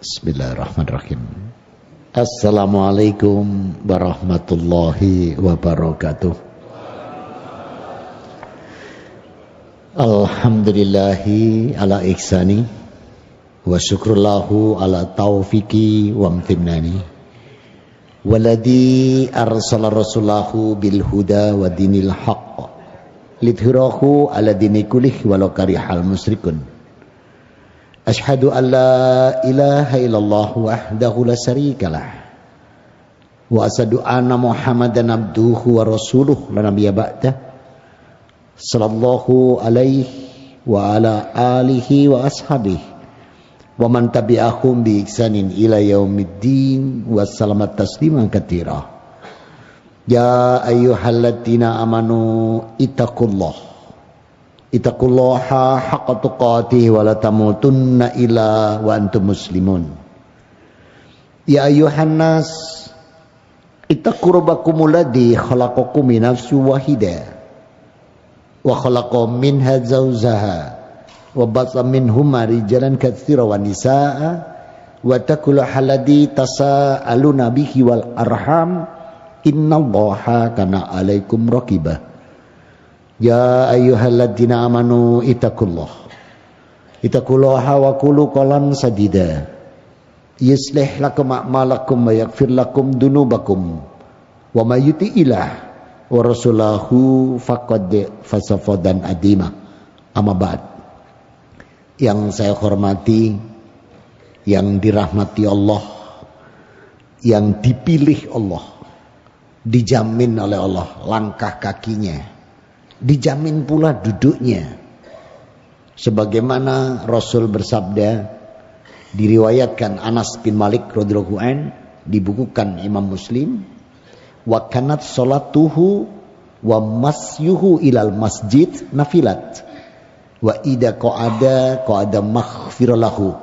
Bismillahirrahmanirrahim. Assalamualaikum warahmatullahi wabarakatuh. Alhamdulillahi ala ihsani wa syukrullahu ala taufiqi wa amtinnani. Walladhi arsala rasulahu bil huda wa dinil haqq lidhirahu ala dini kulih walau karihal musyrikun. Ashhadu an la ilaha illallah wahdahu la syarikalah wa asyhadu anna Muhammadan abduhu wa rasuluh la nabiyya ba'dah sallallahu alaihi wa ala alihi wa ashabihi wa man tabi'ahum bi ihsanin ila yaumiddin wa salamat tasliman katsira. Ya ayyuhalladzina amanu ittaqullaha haqqa tuqatih wa la tamutunna illa wa antum muslimun. Ya ayyuhan nas ittaqu rabbakumul ladzi khalaqakum min nafsin wahidah wa khalaqa minha zawjaha wa batha minhuma rijalan katsiran wa nisaa wa taqullaha alladzi tasaaluna bihi wal arham innallaha kana 'alaikum raqibah. Ya ayyuhalladzina amanu ittaqullaha wa qulu qawlan sadida yuslih lakum a'malakum wa yaghfir lakum dunubakum wa may yuti'illah wa rasulahu faqad faza fawzan 'azima. Amma ba'd. Yang saya hormati, yang dirahmati Allah, yang dipilih Allah, dijamin oleh Allah langkah kakinya, dijamin pula duduknya. Sebagaimana Rasul bersabda, diriwayatkan Anas bin Malik radhiyallahu an, dibukukan Imam Muslim, wa kanat salatuhu wa masyuhu ilal masjid nafilat wa ida qa'ada maghfiralahu.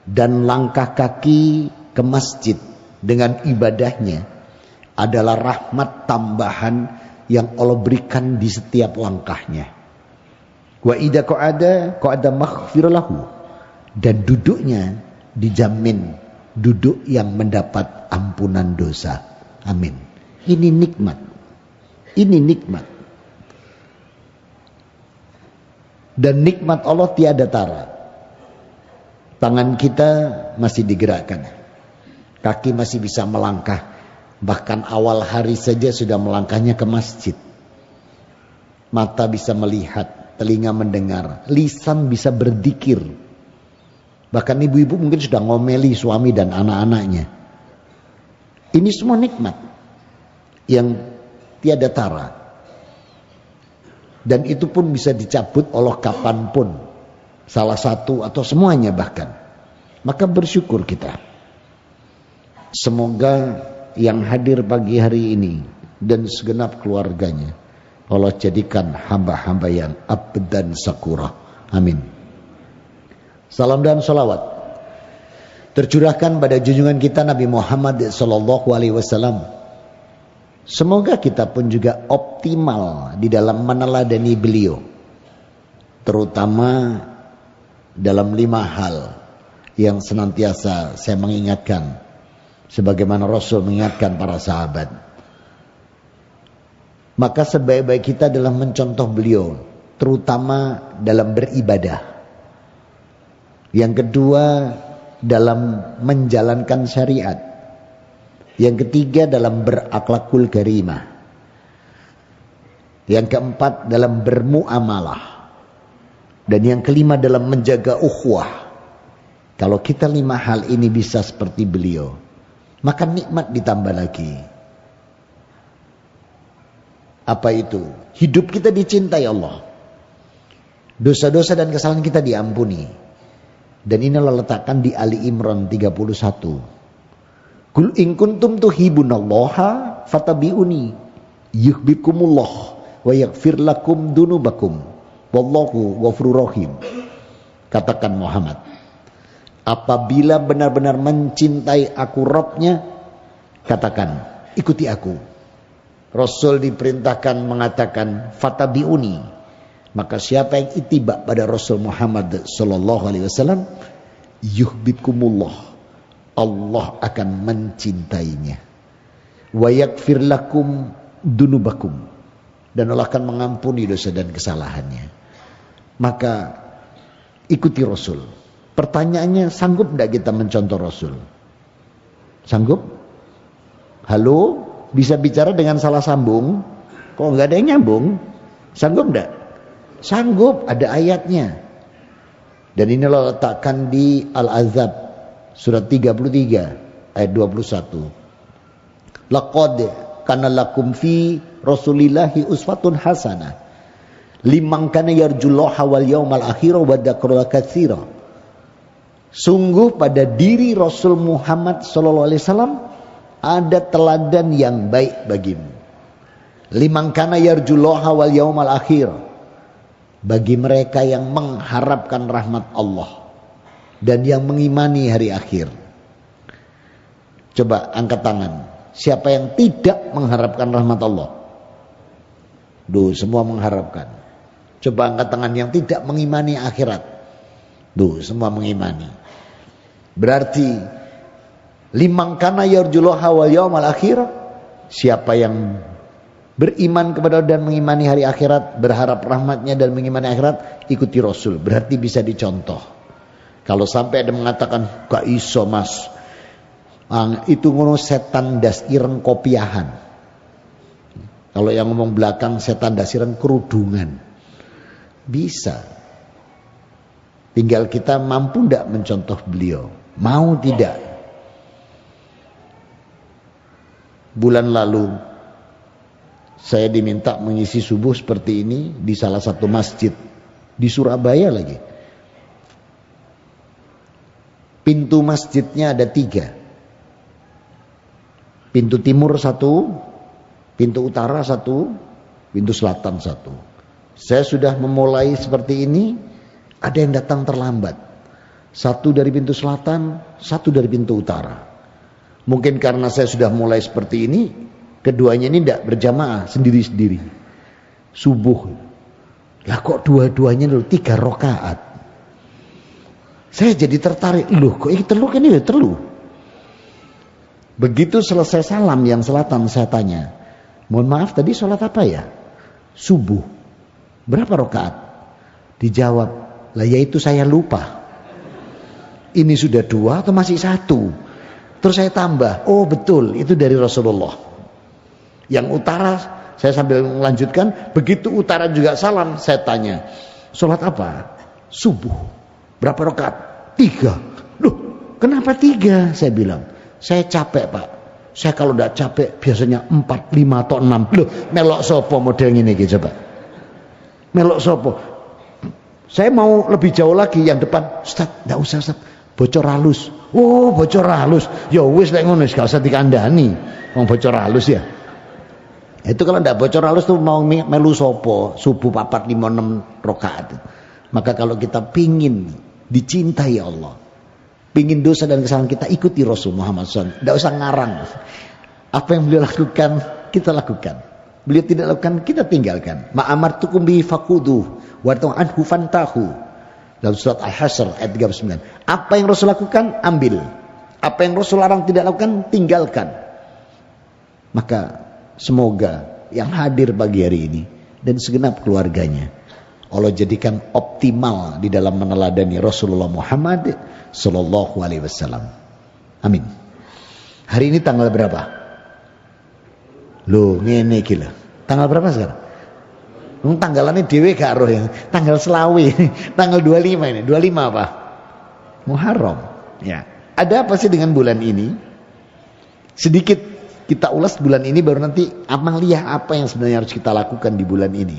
Dan langkah kaki ke masjid dengan ibadahnya adalah rahmat tambahan yang Allah berikan di setiap langkahnya. Wa idza qa'ada maghfiralahu. Dan duduknya dijamin duduk yang mendapat ampunan dosa. Amin. Ini nikmat. Ini nikmat. Dan nikmat Allah tiada tara. Tangan kita masih digerakkan. Kaki masih bisa melangkah. Bahkan awal hari saja sudah melangkahnya ke masjid. Mata bisa melihat, telinga mendengar, lisan bisa berzikir. Bahkan ibu-ibu mungkin sudah ngomeli suami dan anak-anaknya. Ini semua nikmat yang tiada tara. Dan itu pun bisa dicabut oleh kapanpun. Salah satu atau semuanya bahkan. Maka bersyukur kita. Semoga yang hadir pagi hari ini dan segenap keluarganya Allah jadikan hamba-hamba yang abdan syakura. Amin. Salam dan salawat tercurahkan pada junjungan kita Nabi Muhammad sallallahu alaihi wasallam. Semoga kita pun juga optimal di dalam meneladani beliau, terutama dalam 5 hal yang senantiasa saya mengingatkan, sebagaimana Rasul mengingatkan para sahabat. Maka sebaik-baik kita adalah mencontoh beliau, terutama dalam beribadah. Yang kedua, dalam menjalankan syariat. Yang ketiga, dalam berakhlakul karimah. Yang keempat, dalam bermuamalah. Dan yang kelima, dalam menjaga ukhuwah. Kalau kita 5 hal ini bisa seperti beliau, maka nikmat ditambah lagi. Apa itu? Hidup kita dicintai Allah. Dosa-dosa dan kesalahan kita diampuni. Dan ini Allah letakkan di Ali Imran 31. Kul in kuntum tuhibbunallaha fattabi'uni yuhibbukumullah wa yaghfir lakum dunubakum wallahu ghafurur rahim. Katakan Muhammad, apabila benar-benar mencintai aku Rabbnya, katakan, ikuti aku. Rasul diperintahkan mengatakan, fatabi'uni. Maka siapa yang ittiba pada Rasul Muhammad sallallahu alaihi wasallam, yuhibbukumullah, Allah akan mencintainya. Wa yaghfir lakum dunubakum, dan Allah akan mengampuni dosa dan kesalahannya. Maka ikuti Rasul. Pertanyaannya, sanggup tidak kita mencontoh Rasul? Sanggup? Halo? Bisa bicara dengan salah sambung? Kalau nggak ada yang nyambung, sanggup tidak? Sanggup, ada ayatnya. Dan ini Allah letakkan di Al-Ahzab surat 33 ayat 21. Laqad kana lakum fi Rasulillahi uswatun hasanah liman kana yarjullaha wal yawmal akhir wa dzakara katsira. Sungguh pada diri Rasul Muhammad sallallahu alaihi wasallam ada teladan yang baik bagimu. Liman kana yarjullaha wal yawmal akhir, bagi mereka yang mengharapkan rahmat Allah dan yang mengimani hari akhir. Coba angkat tangan. Siapa yang tidak mengharapkan rahmat Allah? Duh, semua mengharapkan. Coba angkat tangan yang tidak mengimani akhirat. Duh, semua mengimani. Berarti liman kana yarjullaha wal yawmal akhir, siapa yang beriman kepada Allah dan mengimani hari akhirat, berharap rahmatnya dan mengimani akhirat, ikuti Rasul. Berarti bisa dicontoh. Kalau sampai ada mengatakan, gak iso mas, itu ngono setan das ireng kopiahan. Kalau yang ngomong belakang, setan das ireng kerudungan. Bisa. Tinggal kita mampu tidak mencontoh beliau. Mau tidak. Bulan lalu saya diminta mengisi subuh seperti ini di salah satu masjid di Surabaya lagi. Pintu masjidnya ada 3. Pintu timur 1, pintu utara 1, pintu selatan 1. Saya sudah memulai seperti ini, ada yang datang terlambat. 1 dari pintu selatan, 1 dari pintu utara. Mungkin karena saya sudah mulai seperti ini, keduanya ini tidak berjamaah, sendiri-sendiri. Subuh. Lah kok dua-duanya dulu 3 rakaat. Saya jadi tertarik, loh kok ini telu kan ini telu. Begitu selesai salam yang selatan, saya tanya, mohon maaf tadi sholat apa ya? Subuh. Berapa rakaat? Dijawab, lah yaitu saya lupa. Ini sudah 2 atau masih 1? Terus saya tambah, oh betul, itu dari Rasulullah. Yang utara, saya sambil melanjutkan, begitu utara juga salam, saya tanya, sholat apa? Subuh. Berapa rakaat? 3. Loh, kenapa 3? Saya bilang, saya capek pak. Saya kalau tidak capek, biasanya 4, 5 atau 6. Loh, melok sopo model ini coba. Melok sopo. Saya mau lebih jauh lagi, yang depan, Ustaz, tidak usah Ustaz. Bocor halus. Oh, bocor halus. Ya wis lek ngono wis gak usah dikandani. Wong bocor halus ya. Itu kalau ndak bocor halus tuh mau melu sopo, subuh 4, 5, 6 rakaat. Maka kalau kita pingin dicintai Allah, pingin dosa dan kesalahan kita, ikuti Rasul Muhammad SAW. Ndak usah ngarang. Apa yang beliau lakukan, kita lakukan. Beliau tidak lakukan, kita tinggalkan. Ma'amartukum bihi faquduh wa anhu fantahu. Dalam surat Al-Hasyr ayat 39. Apa yang Rasul lakukan, ambil. Apa yang Rasul larang tidak lakukan, tinggalkan. Maka semoga yang hadir pagi hari ini dan segenap keluarganya, Allah jadikan optimal di dalam meneladani Rasulullah Muhammad Sallallahu Alaihi Wasallam. Amin. Hari ini tanggal berapa? Loh, ngene gila. Tanggal berapa sekarang? Tanggalannya dewe gak roh ya. Tanggal selawi. Tanggal 25 ini. 25 apa? Muharram. Ya. Ada apa sih dengan bulan ini? Sedikit kita ulas bulan ini, baru nanti amaliyah apa yang sebenarnya harus kita lakukan di bulan ini.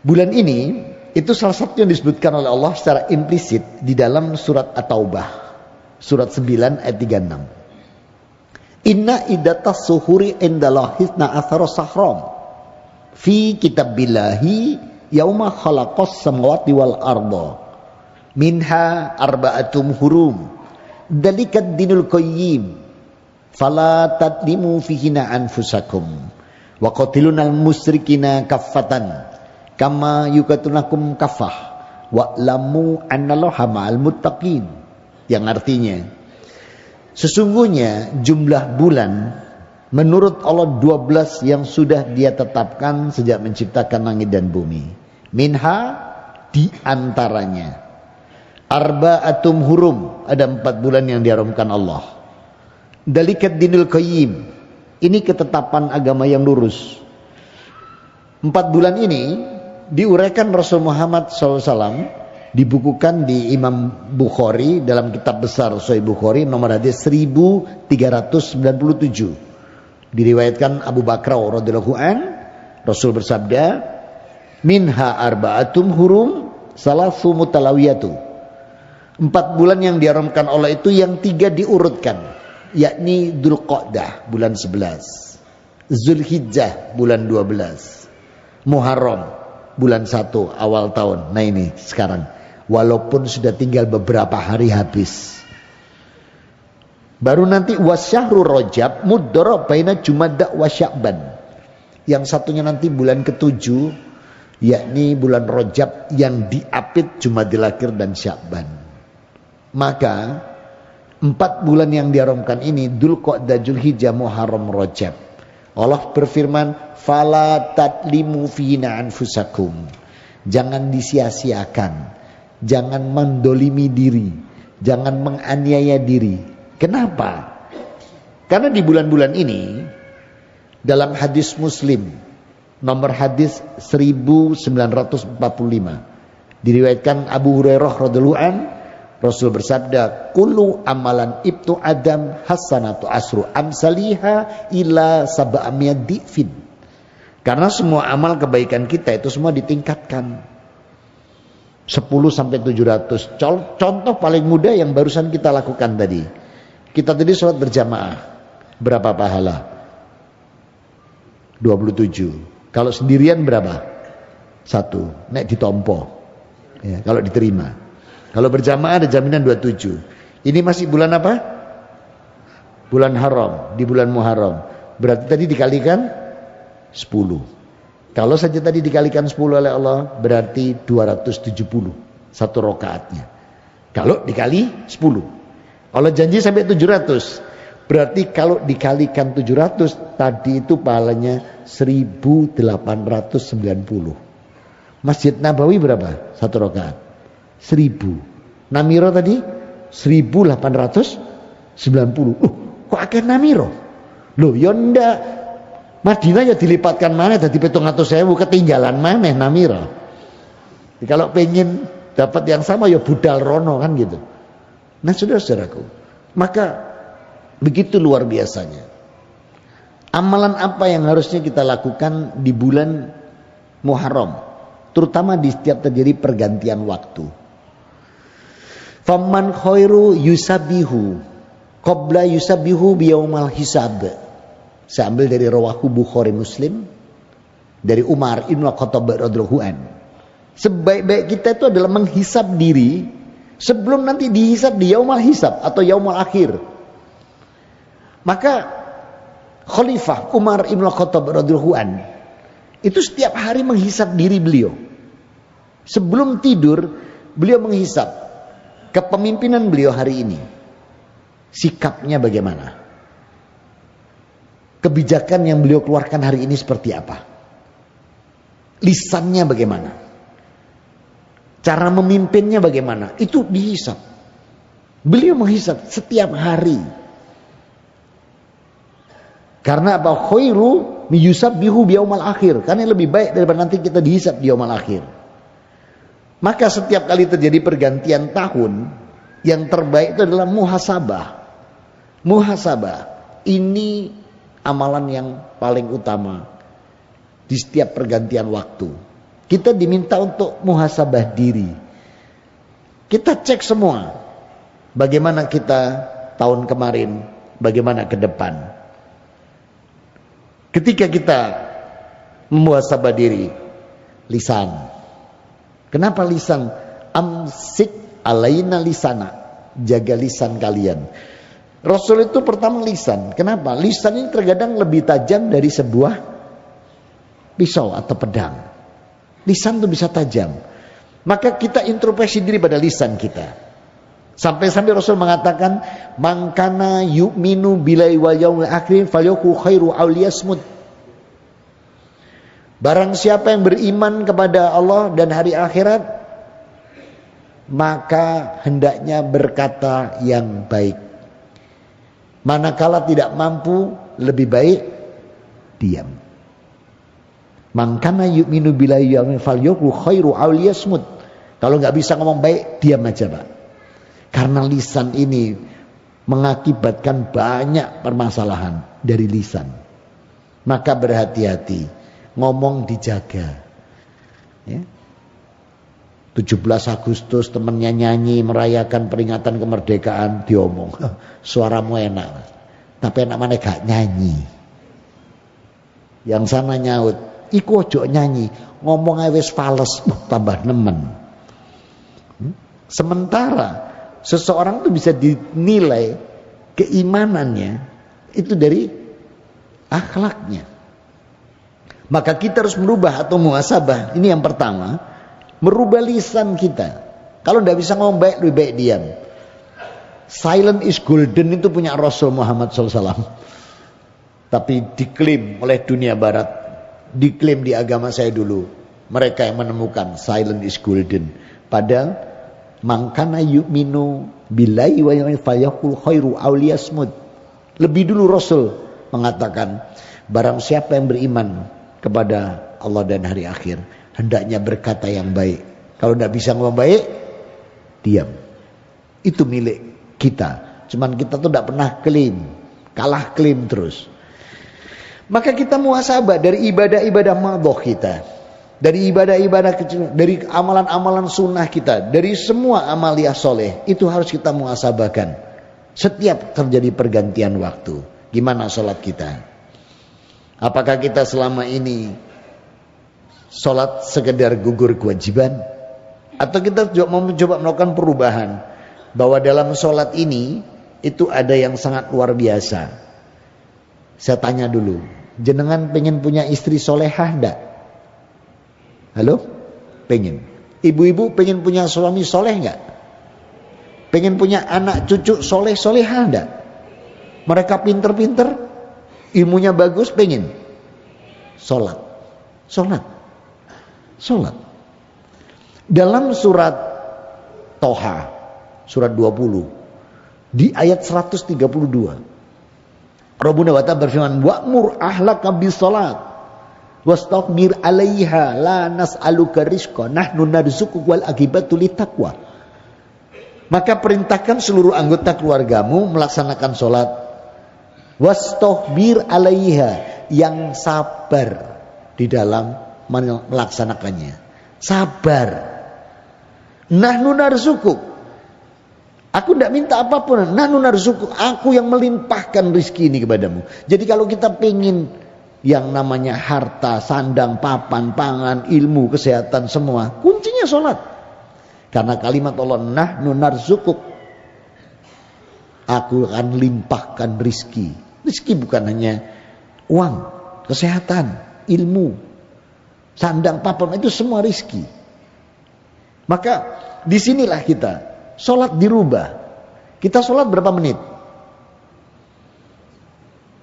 Bulan ini itu salah satu yang disebutkan oleh Allah secara implisit di dalam surat At-Taubah. Surat 9 ayat 36. Inna iddatas suhuri indallahi 12 sahram. Fi kitabillahi yauma khalaqas samawati wal arda minha arba'atum hurum dalikat dinul qayyim fala tadlimu fihina anfusakum wa qatilunal musyrikina kaffatan kama yukatunakum kaffah wa'lamu annallaha ma'al muttaqin, yang artinya sesungguhnya jumlah bulan menurut Allah 12 yang sudah Dia tetapkan sejak menciptakan langit dan bumi. Minha, di antaranya arba'atum hurum, ada 4 bulan yang diharamkan Allah. Dalikat dinul qayyim, ini ketetapan agama yang lurus. 4 bulan ini diuraikan Rasul Muhammad SAW, dibukukan di Imam Bukhari dalam kitab besar Sahih Bukhari nomor hadis 1397. Diriwayatkan Abu Bakar radhiyallahu an, Rasul bersabda, minha arba'atum hurum salasu mutalawiyatu. 4 bulan yang diharamkan Allah itu yang 3 diurutkan, yakni Dzulqa'dah bulan 11, Zulhijjah bulan 12, Muharram bulan 1 awal tahun. Nah ini sekarang, walaupun sudah tinggal beberapa hari habis. Baru nanti wasyahrul Rajab mudhara baina Jumada wa Sya'ban. Yang satunya nanti bulan ke-7, yakni bulan Rajab yang diapit Jumadil Akhir dan Sya'ban. Maka 4 bulan yang diharamkan ini, Dzulqa'dah, Dzulhijjah, Muharram, Rajab. Allah berfirman, fala tatlimu fina anfusakum. Jangan disia-siakan, jangan mendolimi diri, jangan menganiaya diri. Kenapa? Karena di bulan-bulan ini dalam hadis Muslim nomor hadis 1945 diriwayatkan Abu Hurairah radhiyallahu an, Rasul bersabda, kullu amalan ibtu adam hasanatu asru amsaliha ila sab'amiyad difin. Karena semua amal kebaikan kita itu semua ditingkatkan 10 sampai 700. Contoh paling mudah yang barusan kita lakukan tadi. Kita tadi sholat berjamaah, berapa pahala? 27. Kalau sendirian berapa? 1. Nek ditompo, ya, kalau diterima. Kalau berjamaah ada jaminan 27. Ini masih bulan apa? Bulan haram, di bulan Muharram. Berarti tadi dikalikan 10. Kalau saja tadi dikalikan 10 oleh Allah, berarti 270 satu rakaatnya. Kalau dikali 10. Allah janji sampai 700. Berarti kalau dikalikan 700, tadi itu pahalanya 1890. Masjid Nabawi berapa? Satu rakaat 1000. Namiro tadi 1890. Kok akeh namiro? Loh ya ndak. Madinah ya dilipatkan mana dadi 700.000, ketinggalan maneh namiro. Kalau pengen dapat yang sama ya budal rono kan gitu. Nah saudara-saudaraku, maka begitu luar biasanya amalan apa yang harusnya kita lakukan di bulan Muharram, terutama di setiap terjadi pergantian waktu. Faman khairu yusabihu qabla yusabihu biyaumal hisab. Saya ambil dari rawahu Bukhari Muslim dari Umar Ibn Khattab radhiyallahu an. Sebaik-baik kita itu adalah menghisab diri sebelum nanti dihisab di yaumul hisab atau yaumul akhir. Maka Khalifah Umar Ibn Khattab radhiyallahu an itu setiap hari menghisab diri beliau. Sebelum tidur beliau menghisab kepemimpinan beliau hari ini. Sikapnya bagaimana? Kebijakan yang beliau keluarkan hari ini seperti apa? Lisannya bagaimana? Cara memimpinnya bagaimana? Itu dihisab. Beliau menghisab setiap hari. Karena apa? Khairu miyusabbihu biyaumal akhir. Karena lebih baik daripada nanti kita dihisab di yaumul akhir. Maka setiap kali terjadi pergantian tahun, yang terbaik itu adalah muhasabah. Muhasabah ini amalan yang paling utama di setiap pergantian waktu. Kita diminta untuk muhasabah diri. Kita cek semua. Bagaimana kita tahun kemarin, bagaimana ke depan. Ketika kita muhasabah diri, lisan. Kenapa lisan? Amsik alaina lisana. Jaga lisan kalian. Rasul itu pertama lisan. Kenapa? Lisan ini terkadang lebih tajam dari sebuah pisau atau pedang. Lisan itu bisa tajam. Maka kita introspeksi diri pada lisan kita. Sampai-sampai Rasul mengatakan, "Man kana yu'minu billahi wal yaumil akhir falyakul khairu aw liyasmut." Barang siapa yang beriman kepada Allah dan hari akhirat, maka hendaknya berkata yang baik. Manakala tidak mampu, lebih baik diam. Man kana yu'minu billahi wal yaumil falyakul khairu aw liyasmut. Kalau nggak bisa ngomong baik, diam aja, Pak. Karena lisan ini mengakibatkan banyak permasalahan dari lisan. Maka berhati-hati, ngomong dijaga. Ya. 17 Agustus temennya nyanyi merayakan peringatan kemerdekaan, diomong, suaramu enak, tapi enak mana gak nyanyi. Yang sana nyaut, iku ojo nyanyi, ngomong aja wis fales, tambah nemen. Sementara seseorang itu bisa dinilai keimanannya itu dari akhlaknya. Maka kita harus merubah atau muhasabah. Ini yang pertama, merubah lisan kita. Kalau tidak bisa ngomong baik, lebih baik diam. Silent is golden itu punya Rasul Muhammad SAW. Tapi diklaim oleh dunia barat, diklaim di agama saya dulu, mereka yang menemukan silent is golden. Padahal mangkana yu'minu billahi wa yawmil falyakul khairu aw liyasmut. Lebih dulu Rasul mengatakan, barang siapa yang beriman kepada Allah dan hari akhir, hendaknya berkata yang baik. Kalau tidak bisa ngomong baik, diam. Itu milik kita. Cuman kita tuh tidak pernah klaim, kalah klaim terus. Maka kita muhasabah dari ibadah-ibadah madhoh kita, dari ibadah-ibadah kecil, dari amalan-amalan sunnah kita, dari semua amaliyah soleh, itu harus kita muhasabahkan. Setiap terjadi pergantian waktu, gimana sholat kita? Apakah kita selama ini sholat sekedar gugur kewajiban? Atau kita mau mencoba melakukan perubahan? Bahwa dalam sholat ini, itu ada yang sangat luar biasa. Saya tanya dulu, jenengan pengen punya istri solehah enggak? Halo? Pengen. Ibu-ibu pengen punya suami soleh enggak? Pengen punya anak cucu soleh-solehah enggak? Mereka pinter-pinter, ilmunya bagus, pengen sholat. Dalam surat Toha, surat 20, di ayat 132, Rabbuna wa ta'ala berfirman, wa'mur ahlaka bis-shalat wastabir 'alaiha la nas'aluka rizqa nahnu narzuquka wal aqibatu littaqwa. Maka perintahkan seluruh anggota keluargamu melaksanakan sholat. Wastabir 'alaiha, yang sabar di dalam melaksanakannya. Sabar. Nahnu narzuquk, aku tidak minta apapun. Nahnu narzuquk, aku yang melimpahkan rizki ini kepadamu. Jadi kalau kita pengen yang namanya harta, sandang, papan, pangan, ilmu, kesehatan, semua, kuncinya sholat. Karena kalimat Allah, nahnu narzuquk, aku akan limpahkan rizki. Rizki bukan hanya uang, kesehatan, ilmu, sandang, papan, itu semua rizki. Maka disinilah kita sholat dirubah. Kita sholat berapa menit?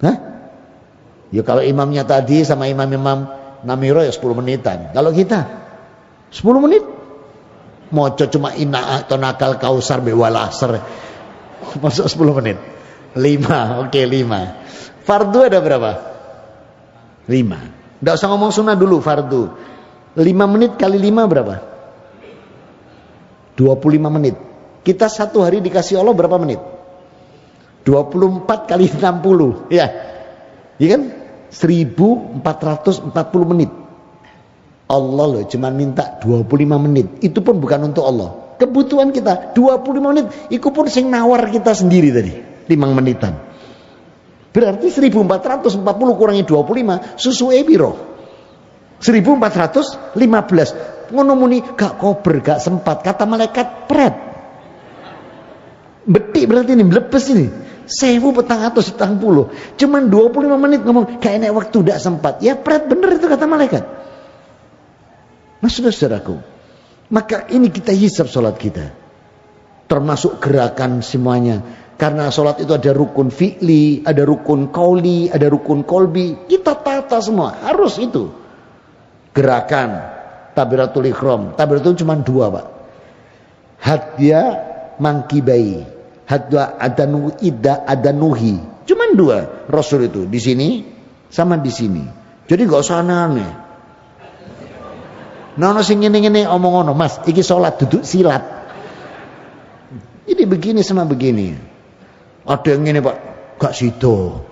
Hah? Ya kalau imamnya tadi sama imam-imam Namiro ya 10 menitan. Kalau kita 10 menit, moco cuma ina atau nakal kausar bewalasar, masuk 10 menit. 5, oke 5. Fardu ada berapa? 5. Nggak usah ngomong sunnah dulu, fardu. 5 menit kali 5 berapa? 25 menit. Kita satu hari dikasih Allah berapa menit? 24 kali 60. Ya. Iya kan? 1440 menit. Allah loh cuma minta 25 menit. Itu pun bukan untuk Allah. Kebutuhan kita 25 menit. Itu pun sing nawar kita sendiri tadi. 5 menitan. Berarti 1440 kurangi 25 susuke piro? 1415. Ngono muni gak kober, gak sempat. Kata malaikat pret. Betik berarti ini, mlebes ini. 1440. Cuman 25 menit ngomong gak enak waktu, gak sempat. Ya pret bener itu kata malaikat. Nah saudara-saudaraku, Maka ini kita hisab sholat kita, termasuk gerakan semuanya. Karena sholat itu ada rukun fi'li, ada rukun qauli, ada rukun kolbi. Kita tata semua, harus itu. Gerakan takbiratul ihram. Takbiratul cuma 2, Pak. Hadya mangkibai, hadya adanuhi. Cuma 2 Rasul itu, di sini sama di sini. Jadi gak usah aneh-aneh. Nono sing ngene-ngene omong ngono, Mas, iki sholat duduk silat. Ini begini sama begini. Ada yang ngene, Pak, gak sido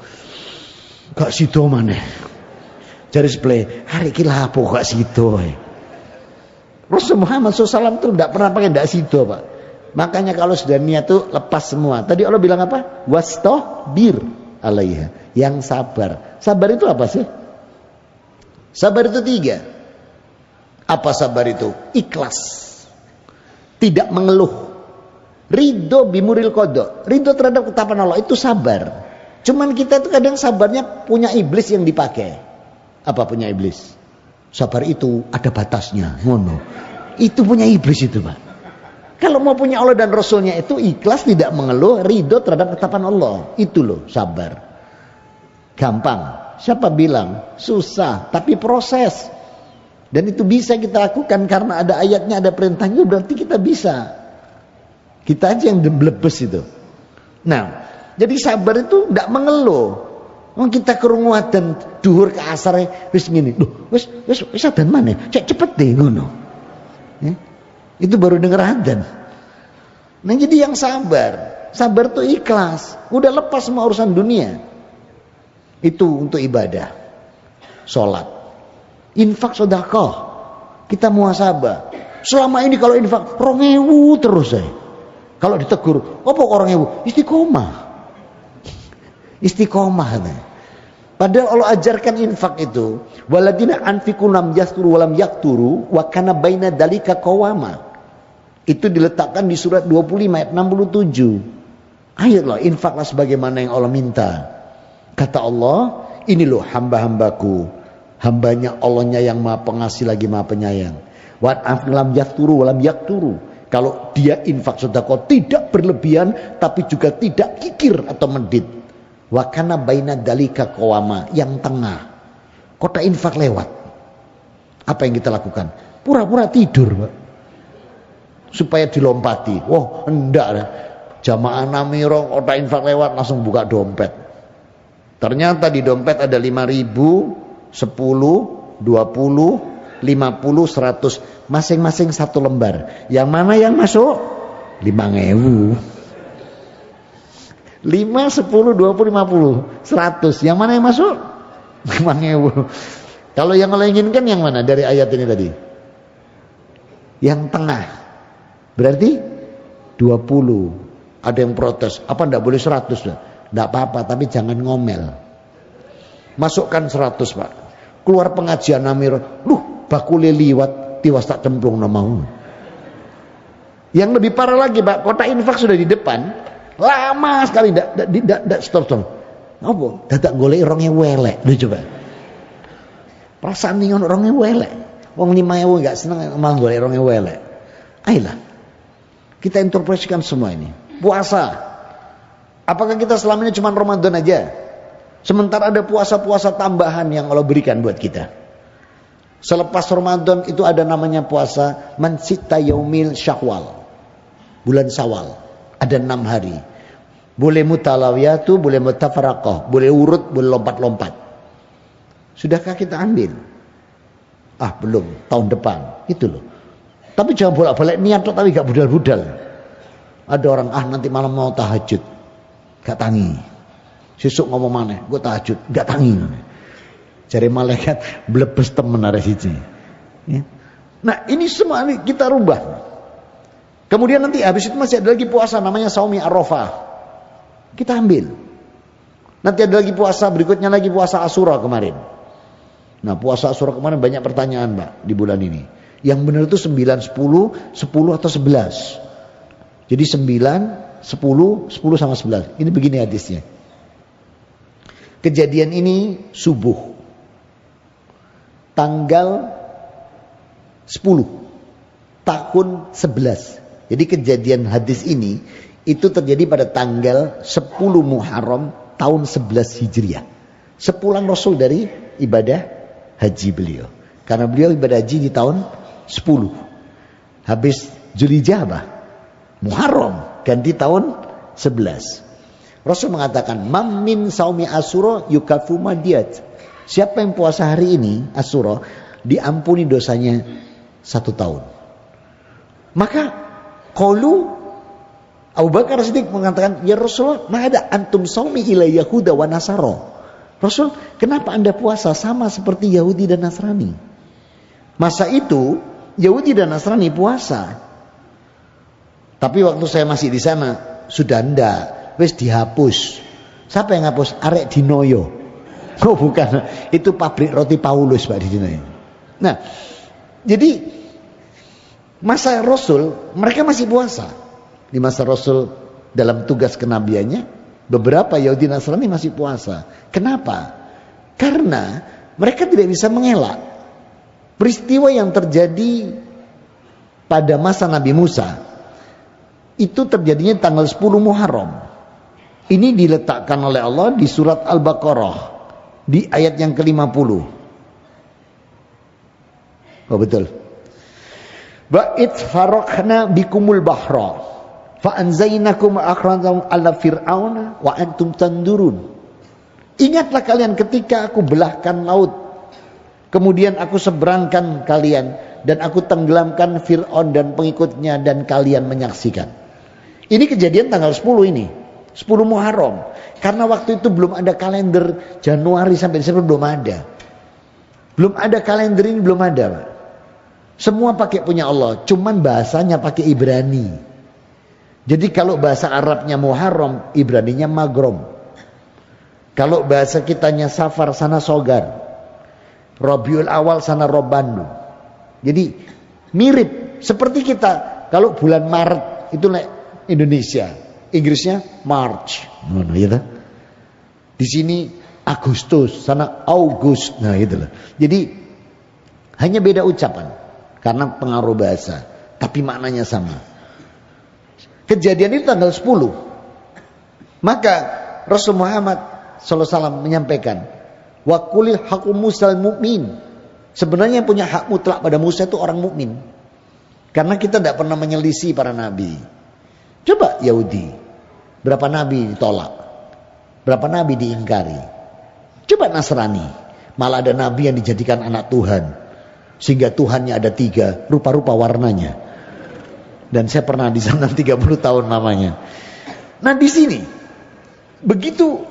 maneh. Jari sebelah, hari iki lapo gak sido. Rasul Muhammad SAW itu tidak pernah pakai ndak sido, Pak. Makanya kalau sudah niat tuh lepas semua. Tadi Allah bilang apa? Wastahbir alaiha, yang sabar. Sabar itu apa sih? Sabar itu 3. Apa sabar itu? Ikhlas, tidak mengeluh, ridho bimuril qada, ridho terhadap ketetapan Allah, itu sabar. Cuman kita itu kadang sabarnya punya iblis yang dipakai. Apa punya iblis? Sabar itu ada batasnya, ngono. Itu punya iblis itu, Pak. Kalau mau punya Allah dan Rasulnya itu ikhlas, tidak mengeluh, ridho terhadap ketetapan Allah. Itu loh sabar. Gampang. Siapa bilang? Susah, tapi proses. Dan itu bisa kita lakukan karena ada ayatnya, ada perintahnya, berarti kita bisa. Kita aja yang blebes itu. Nah, jadi sabar itu tidak mengeluh. Kita kerunguat dan duhur ke asar wis ngene. Loh, wis adzan maneh. Cek cepet deh ngono. Itu baru denger adzan. Nah, jadi yang sabar. Sabar tuh ikhlas. Udah lepas semua urusan dunia. Itu untuk ibadah. Salat. Infak sedekah. Kita muhasabah. Selama ini kalau infak 2000 terus saya. Kalau ditegur, apa orang ibu? Istiqomah. Istiqomah. Padahal Allah ajarkan infak itu, waladina anfiqu lam yasturu walam yakturu wa kana baina dalika qawama. Itu diletakkan di surat 25 ayat 67. Ayolah infaklah sebagaimana yang Allah minta. Kata Allah, ini loh hamba-hambaku. Hambanya Allahnya yang Maha Pengasih lagi Maha Penyayang. Wa anfiqu lam yasturu walam yakturu. Kalau dia infak sedekah tidak berlebihan tapi juga tidak kikir atau medit. Wa kana baina dalika qawama, yang tengah. Kota infak lewat. Apa yang kita lakukan? Pura-pura tidur, Pak. Supaya dilompati. Wah, enggak lah. Jamaah namiro kota infak lewat langsung buka dompet. Ternyata di dompet ada 5.000, 10, 20, 50, 100, masing-masing 1 lembar. Yang mana yang masuk? 5.000. 5, 10, 20, 50, 100. Yang mana yang masuk? 5.000. Kalau yang Allah inginkan yang mana dari ayat ini tadi? Yang tengah. Berarti 20. Ada yang protes. Apa enggak boleh 100? Enggak apa-apa, tapi jangan ngomel. Masukkan 100, Pak. Keluar pengajian namir. Bakule liwat tiwas tak cemplung no mau. Yang lebih parah lagi, Pak, kota infak sudah di depan, lama sekali ndak stop. Apa? Dadak golek 2.000 elek. Lho coba. Perasaan ning ono 2.000 elek. Wong 5.000 enggak seneng malah golek 2.000 elek. Ayolah. Kita interpretasikan semua ini. Puasa. Apakah kita selama ini cuma Ramadan aja? Sementara ada puasa-puasa tambahan yang Allah berikan buat kita. Selepas Ramadan itu ada namanya puasa mansita yaumil syawal, bulan Syawal. Ada 6 hari. Boleh mutalawiyatu, boleh mutafaraqah, boleh urut, boleh lompat-lompat. Sudahkah kita ambil? Belum, tahun depan. Itu loh. Tapi jangan bolak-balik niat tapi gak budal-budal. Ada orang nanti malam mau tahajud, gak tangi. Sesuk ngomong maneh, gue tahajud, gak tangi. Cari malaikat blebes temen ada siji. Ya. Nah, ini semua ini kita rubah. Kemudian nanti habis itu masih ada lagi puasa namanya Saumi Arafah. Kita ambil. Nanti ada lagi puasa berikutnya lagi puasa Asyura kemarin. Nah, puasa Asyura kemarin banyak pertanyaan, Mbak, di bulan ini. Yang benar itu 9, 10, 10 atau 11. Jadi 9, 10, 10 sama 11. Ini begini hadisnya. Kejadian ini subuh. Tanggal 10. tahun 11. Jadi kejadian hadis ini itu terjadi pada tanggal 10 Muharram tahun 11 Hijriah. Sepulang Rasul dari ibadah haji beliau. Karena beliau ibadah haji di tahun 10. Habis Zulhijjah apa? Muharram, ganti tahun 11. Rasul mengatakan, "Mam min saumi Asyura yukafu madiyat." Siapa yang puasa hari ini Asyura, diampuni dosanya 1 tahun. Maka qalu, Abu Bakar Siddiq mengatakan, "Ya Rasulullah, ma ada antum saumi ila Yahuda wa Nasara." Rasul, kenapa Anda puasa sama seperti Yahudi dan Nasrani? Masa itu Yahudi dan Nasrani puasa. Tapi waktu saya masih di sana sudah ndak, wis dihapus. Siapa yang hapus? Arek Dinoyo. Oh bukan, itu pabrik roti Paulus Pak di Dinoyo. Nah, jadi masa Rasul mereka masih puasa. Di masa Rasul dalam tugas kenabiannya, beberapa Yahudi Nasrani masih puasa. Kenapa? Karena mereka tidak bisa mengelak peristiwa yang terjadi pada masa Nabi Musa. Itu terjadinya tanggal 10 Muharram. Ini diletakkan oleh Allah di surat Al-Baqarah di ayat yang ke-50. Oh betul. Wa id faraqna bikumul bahra fa anzaynakum akhrajum ala fir'auna wa antum tandurun. Ingatlah kalian ketika aku belahkan laut, kemudian aku seberangkan kalian dan aku tenggelamkan Fir'aun dan pengikutnya dan kalian menyaksikan. Ini kejadian tanggal 10 ini, 10 Muharram. Karena waktu itu belum ada kalender Januari sampai Desember, belum ada. Belum ada kalender ini, belum ada Pak. Semua pakai punya Allah, cuman bahasanya pakai Ibrani. Jadi kalau bahasa Arabnya Muharram, Ibraninya Magrom. Kalau bahasa kitanya Safar, sana Sogar. Rabiul Awal, sana Robanu. Jadi mirip seperti kita. Kalau bulan Maret itu Indonesia, Inggrisnya March. Gitu. Di sini Agustus, sana August. Nah itulah. Jadi hanya beda ucapan karena pengaruh bahasa, tapi maknanya sama. Kejadian itu tanggal 10. Maka Rasul Muhammad SAW menyampaikan, wa qulil haqqu musal mu'min. Sebenarnya yang punya hak mutlak pada Musa itu orang mukmin. Karena kita tidak pernah menyelisih para nabi. Coba Yahudi, berapa nabi ditolak, berapa nabi diingkari. Coba Nasrani, malah ada nabi yang dijadikan anak Tuhan, sehingga Tuhannya ada 3, rupa-rupa warnanya. Dan saya pernah di sana 30 tahun namanya. Nah di sini begitu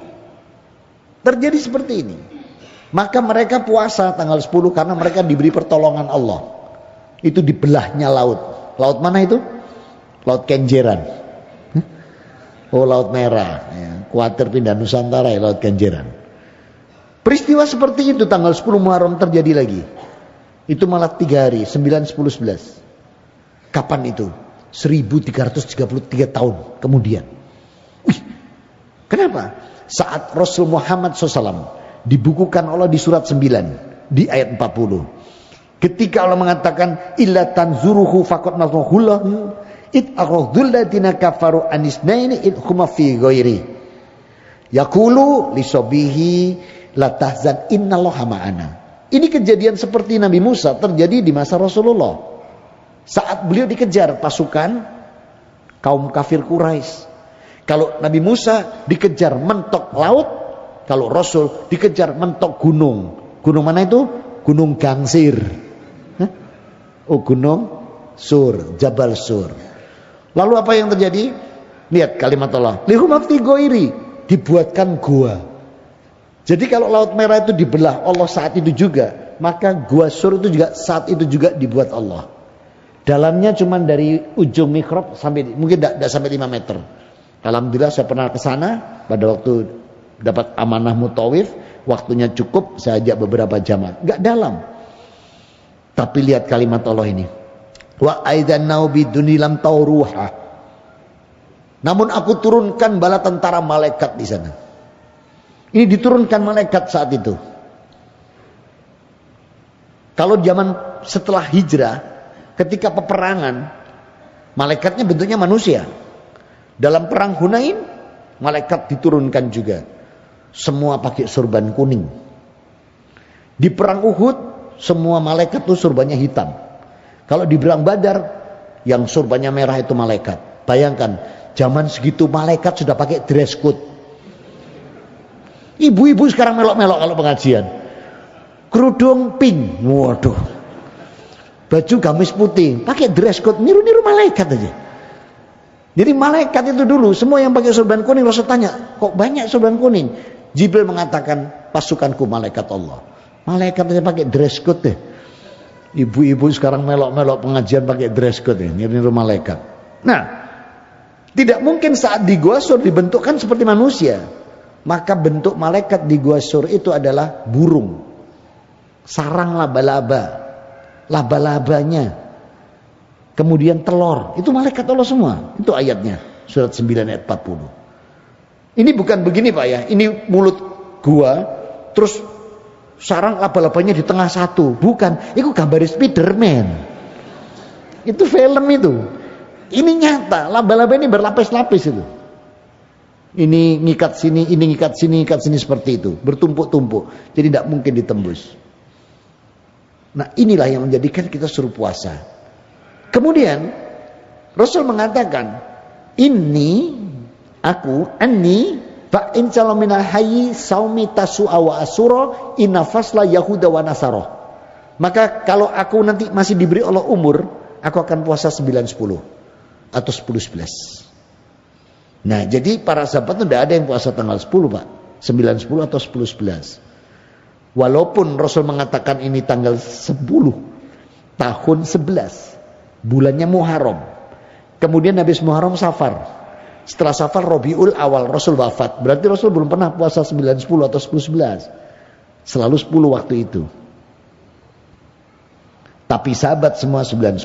terjadi seperti ini, maka mereka puasa tanggal 10 karena mereka diberi pertolongan Allah. Itu dibelahnya laut. Laut mana itu? Laut Kenjeran. Oh Laut Merah. Ya, kuatir pindah Nusantara ya, Laut Kenjeran. Peristiwa seperti itu tanggal 10 Muharram terjadi lagi. Itu malah 3 hari, 9, 10, 11. Kapan itu? 1333 tahun kemudian. Wih, kenapa? Saat Rasul Muhammad SAW dibukukan Allah di surat 9 di ayat 40. Ketika Allah mengatakan illa tanzuruhu faqad nazarahullahu id aghadul ladina kafaru anisnaini id huma fi ghairi yaqulu lisabihi la tahzan innallaha ma'ana. Ini kejadian seperti Nabi Musa terjadi di masa Rasulullah. Saat beliau dikejar pasukan kaum kafir Quraisy. Kalau Nabi Musa dikejar mentok laut, kalau Rasul dikejar mentok gunung. Gunung mana itu? Gunung Gangsir. Oh Gunung Sur, Jabal Sur. Lalu apa yang terjadi? Lihat kalimat Allah. Lihumafti goiri, dibuatkan gua. Jadi kalau Laut Merah itu dibelah Allah saat itu juga, maka gua Sur itu juga saat itu juga dibuat Allah. Dalamnya cuma dari ujung mihrab sampai mungkin tidak sampai 5 meter. Alhamdulillah saya pernah ke sana pada waktu dapat amanah mutawif, waktunya cukup, saya ajak beberapa jamaah. Enggak dalam. Tapi lihat kalimat Allah ini. Wa aidan naubiduni lam tauruha. Namun aku turunkan bala tentara malaikat di sana. Ini diturunkan malaikat saat itu. Kalau zaman setelah hijrah, Ketika peperangan, malaikatnya bentuknya manusia. Dalam perang Hunain, malaikat diturunkan juga. Semua pakai surban kuning. Di perang Uhud, semua malaikat itu surbannya hitam. Kalau di perang Badar, yang surbannya merah itu malaikat. Bayangkan, zaman segitu malaikat sudah pakai dress code. Ibu-ibu sekarang melok-melok kalau pengajian. Kerudung pink, waduh. Baju gamis putih, pakai dress code, niru-niru malaikat aja. Jadi malaikat itu dulu, semua yang pakai sorban kuning, Rasul tanya, kok banyak sorban kuning? Jibril mengatakan, pasukanku malaikat Allah. Malaikat aja pakai dress code deh. Ibu-ibu sekarang melok-melok pengajian pakai dress code ya, niru-niru malaikat. Nah, tidak mungkin saat di Gua Sur dibentukkan seperti manusia. Maka bentuk malaikat di Gua Sur itu adalah burung. Sarang laba-laba. Laba-labanya. Kemudian telur, itu malaikat Allah semua. Itu ayatnya, surat 9 ayat 40. Ini bukan begini Pak ya, ini mulut gua, terus sarang laba-labanya di tengah satu. Bukan, itu gambar Spiderman. Itu film itu. Ini nyata, laba-laba ini berlapis-lapis itu. Ini ngikat sini, ini ngikat sini, ngikat sini seperti itu. Bertumpuk-tumpuk, jadi tidak mungkin ditembus. Nah inilah yang menjadikan kita suruh puasa. Kemudian Rasul mengatakan, ini aku anni fa in minal hayyi saumi tasu'a wa asura inna fasla yahuda wa nasara. Maka kalau aku nanti masih diberi Allah umur, aku akan puasa 9-10 atau 10-11. Nah, jadi para sahabat itu tidak ada yang puasa tanggal 10, Pak. 9-10 atau 10-11. Walaupun Rasul mengatakan ini tanggal 10 tahun 11. Bulannya Muharram. Kemudian habis Muharram Safar. Setelah Safar Rabiul Awal Rasul wafat. Berarti Rasul belum pernah puasa 9-10 atau 10-11. Selalu 10 waktu itu. Tapi sahabat semua 9-10.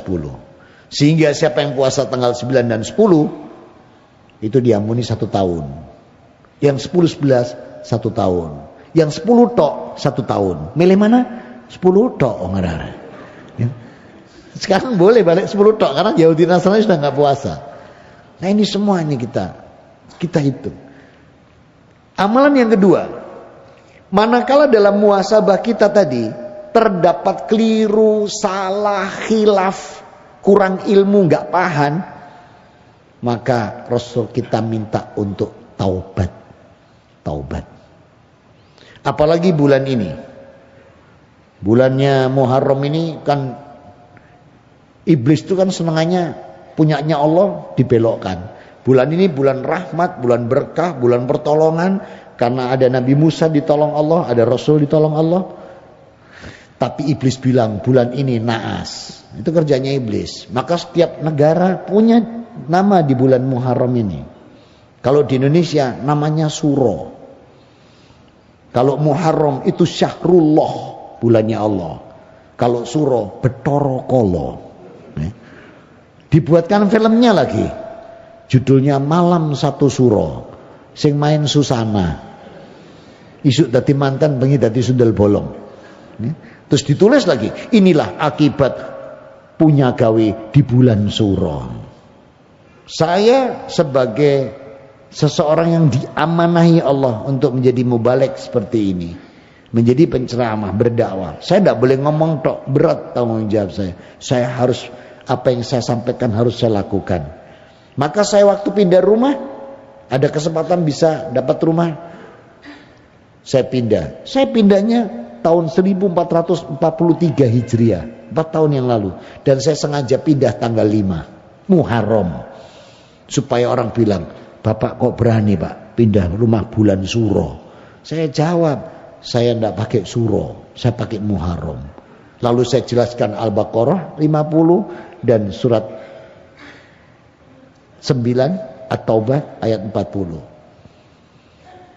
Sehingga siapa yang puasa tanggal 9 dan 10 itu diampuni 1 tahun. Yang 10-11 1 tahun. Yang 10 tok 1 tahun. Milih mana? 10 tok oh ngarana. Ya. Sekarang boleh balik 10 tok karena Yahudi Nasrani sudah nggak puasa. Nah ini semua ini kita hitung. Amalan yang kedua, manakala dalam muhasabah kita tadi terdapat keliru, salah, khilaf, kurang ilmu, nggak paham, maka Rasul kita minta untuk taubat. Apalagi bulan ini, bulannya Muharram ini kan iblis itu kan senangannya punyanya Allah dibelokkan. Bulan ini bulan rahmat, bulan berkah, bulan pertolongan. Karena ada Nabi Musa ditolong Allah, ada Rasul ditolong Allah. Tapi iblis bilang bulan ini naas. Itu kerjanya iblis. Maka setiap negara punya nama di bulan Muharram ini. Kalau di Indonesia namanya Suro. Kalau Muharram itu Syahrullah, bulannya Allah. Kalau Suro Betoro Kolo. Dibuatkan filmnya lagi, judulnya Malam Satu Suro, sing main Susana, isuk dadi mantan bengi dadi sundel bolong. Terus ditulis lagi, inilah akibat punya gawe di bulan Suro. Saya sebagai seseorang yang diamanahi Allah untuk menjadi mubalek seperti ini, menjadi penceramah, berdakwah, saya tidak boleh ngomong tok, berat tanggung jawab saya. Saya harus, apa yang saya sampaikan harus saya lakukan. Maka saya waktu pindah rumah, ada kesempatan bisa dapat rumah, saya pindah. Saya pindahnya tahun 1443 Hijriah, 4 tahun yang lalu. Dan saya sengaja pindah tanggal 5 Muharram, supaya orang bilang, Bapak kok berani Pak pindah rumah bulan Suro? Saya jawab, saya tidak pakai Suro, saya pakai Muharram. Lalu saya jelaskan Al-Baqarah 50 dan surat 9 At-Taubah ayat 40.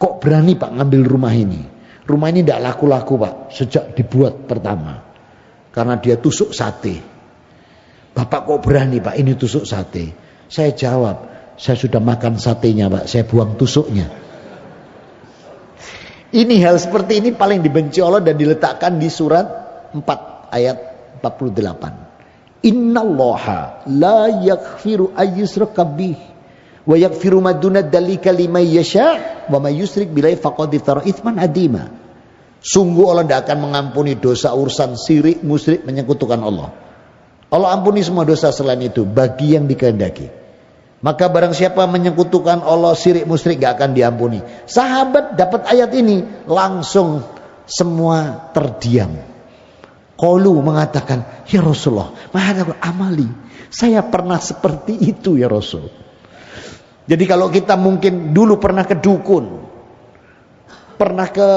Kok berani Pak ngambil rumah ini? Rumah ini tidak laku-laku Pak sejak dibuat pertama, karena dia tusuk sate. Bapak kok berani Pak ini tusuk sate? Saya jawab, saya sudah makan satenya Pak, saya buang tusuknya. Ini hal seperti ini paling dibenci Allah dan diletakkan di surat 4 ayat 48. Innallaha la yaghfiru ayyushraka bih wa yaghfiru ma duna dzalika liman yasha wa may yusyrik billahi faqad iftara itsman adzima. Sungguh Allah tidak akan mengampuni dosa urusan syirik, musyrik, menyekutukan Allah. Allah ampuni semua dosa selain itu bagi yang dikehendaki. Maka barang siapa menyekutukan Allah, syirik, musyrik, gak akan diampuni. Sahabat dapat ayat ini langsung semua terdiam. Qalu mengatakan, ya Rasulullah, mahadab amali, saya pernah seperti itu ya Rasul. Jadi kalau kita mungkin dulu pernah ke dukun, pernah ke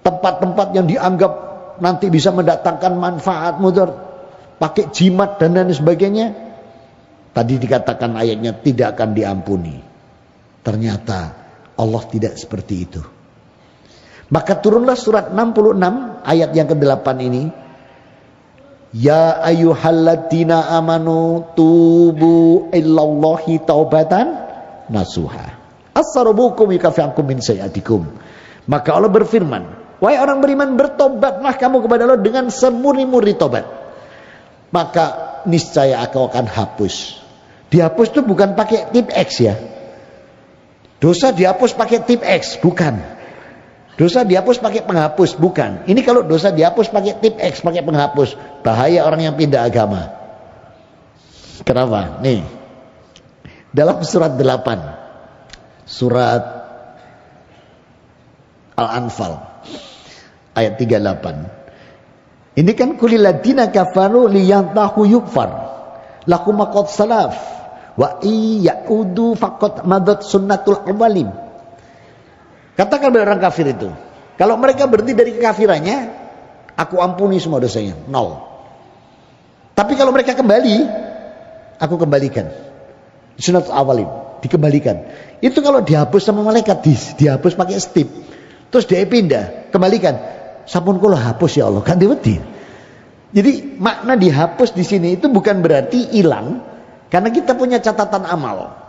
tempat-tempat yang dianggap nanti bisa mendatangkan manfaat mudarat, pakai jimat dan lain sebagainya, tadi dikatakan ayatnya tidak akan diampuni. Ternyata Allah tidak seperti itu. Maka turunlah surat 66 ayat yang ke-8 ini. Ya ayyuhalladzina amanu tubu illallahi taubatan nasuha. As-sarubukum yukafi'ankum min sayiatikum. Maka Allah berfirman, wahai orang beriman, bertobatlah kamu kepada Allah dengan semurni-murni tobat. Maka niscaya aku akan hapus. Dihapus itu bukan pakai tip X ya. Dosa dihapus pakai tip X, bukan. Dosa dihapus pakai penghapus, bukan. Ini kalau dosa dihapus pakai tip X, pakai penghapus, bahaya orang yang pindah agama. Kenapa? Nih, dalam surat 8, surat Al-Anfal ayat 38. Ini kan kulil ladina kafaru liyantahu yukfar lakum maqad salaf wa iyaudu faqad madat sunnatul awalim. Katakan kepada orang kafir itu, kalau mereka berhenti dari kekafirannya, aku ampuni semua dosanya, 0. Tapi kalau mereka kembali, aku kembalikan. Sunnatul awalim, dikembalikan. Itu kalau dihapus sama malaikat, dihapus pakai stip. Terus dia pindah, kembalikan. Sampun kula hapus ya Allah, kan diwedi. Jadi makna dihapus di sini itu bukan berarti hilang, karena kita punya catatan amal.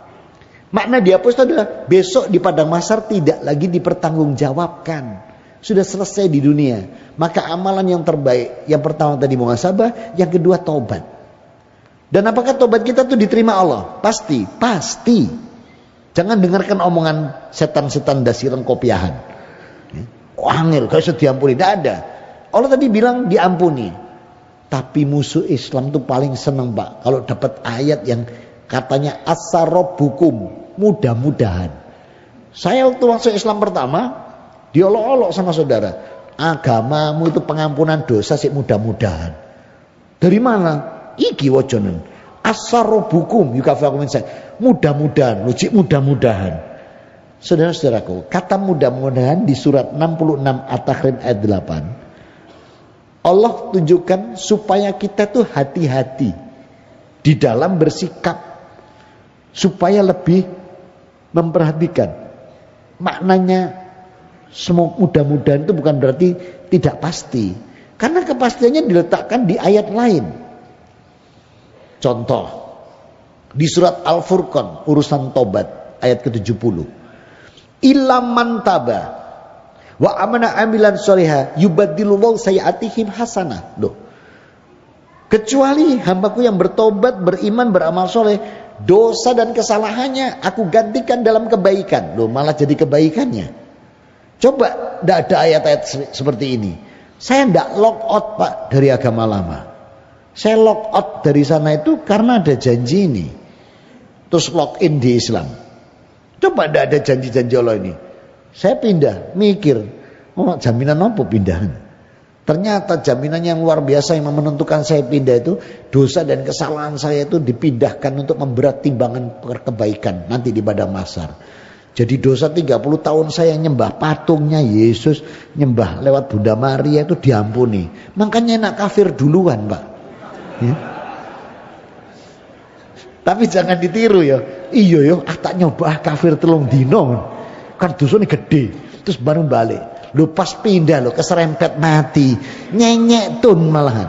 Makna dihapus itu adalah besok di padang mahsyar tidak lagi dipertanggungjawabkan. Sudah selesai di dunia. Maka amalan yang terbaik, yang pertama tadi muhasabah, yang kedua taubat. Dan apakah taubat kita itu diterima Allah? Pasti, pasti. Jangan dengarkan omongan setan-setan dasiran kopiahan. Angel, kalau sudah diampuni, tidak ada. Allah tadi bilang diampuni. Tapi musuh Islam itu paling senang Pak, kalau dapat ayat yang katanya as-sarabbukum, mudah-mudahan. Saya waktu masuk Islam pertama, diolok-olok sama saudara. Agamamu itu pengampunan dosa sih mudah-mudahan. Dari mana? Iki wajonen. As-sarabbukum yukafi'akum min sayyi'atikum. Mudah-mudahan, lucik mudah-mudahan. Saudara-saudaraku, kata mudah-mudahan di surat 66 At-Tahrim ayat 8. Allah tunjukkan supaya kita tuh hati-hati di dalam bersikap, supaya lebih memperhatikan. Maknanya semua mudah-mudahan itu bukan berarti tidak pasti, karena kepastiannya diletakkan di ayat lain. Contoh di surat Al-Furqan urusan tobat ayat ke-70. Ilaman taba wa amana amilan sholiha yubaddilullahu sayyi'atihim hasanah. Loh, kecuali hambaku yang bertobat, beriman, beramal soleh, dosa dan kesalahannya aku gantikan dalam kebaikan. Loh, malah jadi kebaikannya. Coba, tidak ada ayat-ayat seperti ini. Saya tidak lock out Pak dari agama lama. Saya lock out dari sana itu karena ada janji ini. Terus lock in di Islam. Coba tidak ada janji-janji Allah ini. Saya pindah, mikir, oh, jaminan apa pindahan? Ternyata jaminan yang luar biasa yang menentukan saya pindah itu, dosa dan kesalahan saya itu dipindahkan untuk memberat timbangan kebaikan nanti di padang mahsyar. Jadi dosa 30 tahun saya nyembah patungnya Yesus, nyembah lewat Bunda Maria itu diampuni. Makanya enak kafir duluan Pak ya. Tapi jangan ditiru ya. Iya yo, tak nyoba kafir telung dino. Kan dosanya gede. Terus baru balik. Lu pas pindah lo keserempet mati. Nyenyek tun malahan.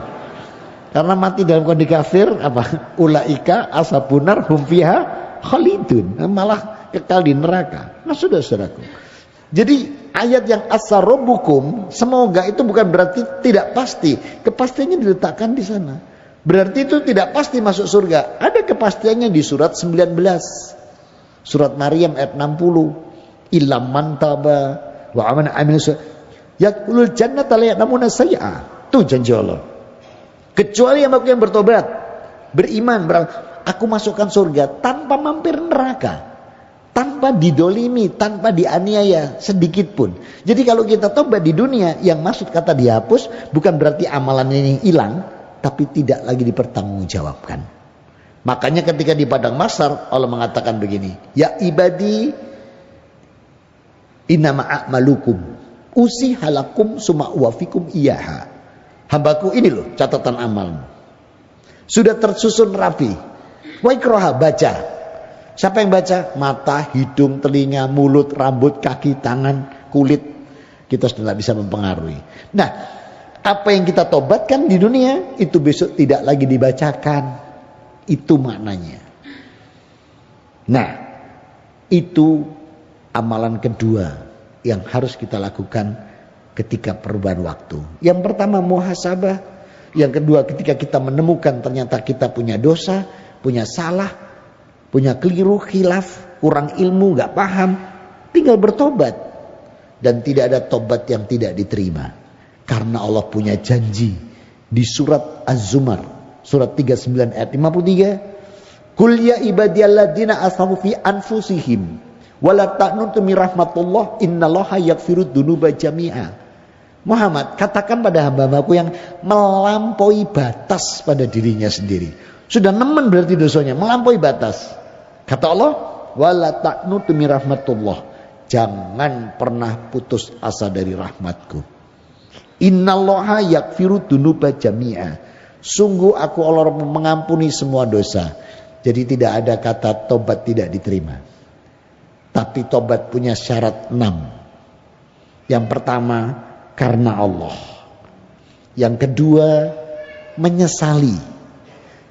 Karena mati dalam kondisi kafir apa? Ulaika ashabunar hum fiha khalidun. Malah kekal di neraka. Nah saudara-saudaraku. Jadi ayat yang as-sarabbukum semoga itu bukan berarti tidak pasti. Kepastiannya diletakkan di sana. Berarti itu tidak pasti masuk surga. Ada kepastiannya di surat 19. Surat Maryam ayat 60. Illam man taba wa amana amil yadkhulul jannata la ya'lamuna sayyi'a. Itu janji Allah. Kecuali yang bertobat, beriman, aku masukkan surga tanpa mampir neraka, tanpa didolimi, tanpa dianiaya sedikit pun. Jadi kalau kita tobat di dunia, yang maksud kata dihapus bukan berarti amalan ini hilang, tapi tidak lagi dipertanggungjawabkan. Makanya ketika di padang mahsyar Allah mengatakan begini, ya ibadi innama a'malukum usihalakum summa uwafikum iyaha. Hambaku ini loh catatan amalmu, sudah tersusun rapi. Wa ikraha, baca. Siapa yang baca? Mata, hidung, telinga, mulut, rambut, kaki, tangan, kulit. Kita sudah tidak bisa mempengaruhi. Nah, apa yang kita tobatkan di dunia itu besok tidak lagi dibacakan. Itu maknanya. Nah, itu amalan kedua yang harus kita lakukan ketika perubahan waktu. Yang pertama muhasabah, yang kedua ketika kita menemukan ternyata kita punya dosa, punya salah, punya keliru, khilaf, kurang ilmu, gak paham, tinggal bertobat. Dan tidak ada tobat yang tidak diterima, karena Allah punya janji di surat Az-Zumar surat 39 ayat 53, Qul ya ibadiyalladzina asrafu fi anfusihim wala taqnatu min rahmatullah innallaha yaghfirud dzunuba jami'a. Muhammad, katakan pada hamba-hambaku yang melampaui batas pada dirinya sendiri. Sudah nemen berarti dosanya, melampaui batas. Kata Allah, wala taqnutu min rahmatullah. Jangan pernah putus asa dari rahmatku. Innallaha yaghfiru dzunuba jami'a. Sungguh aku Allah mengampuni semua dosa. Jadi tidak ada kata tobat tidak diterima. Tapi tobat punya syarat 6. Yang pertama, karena Allah. Yang kedua, menyesali.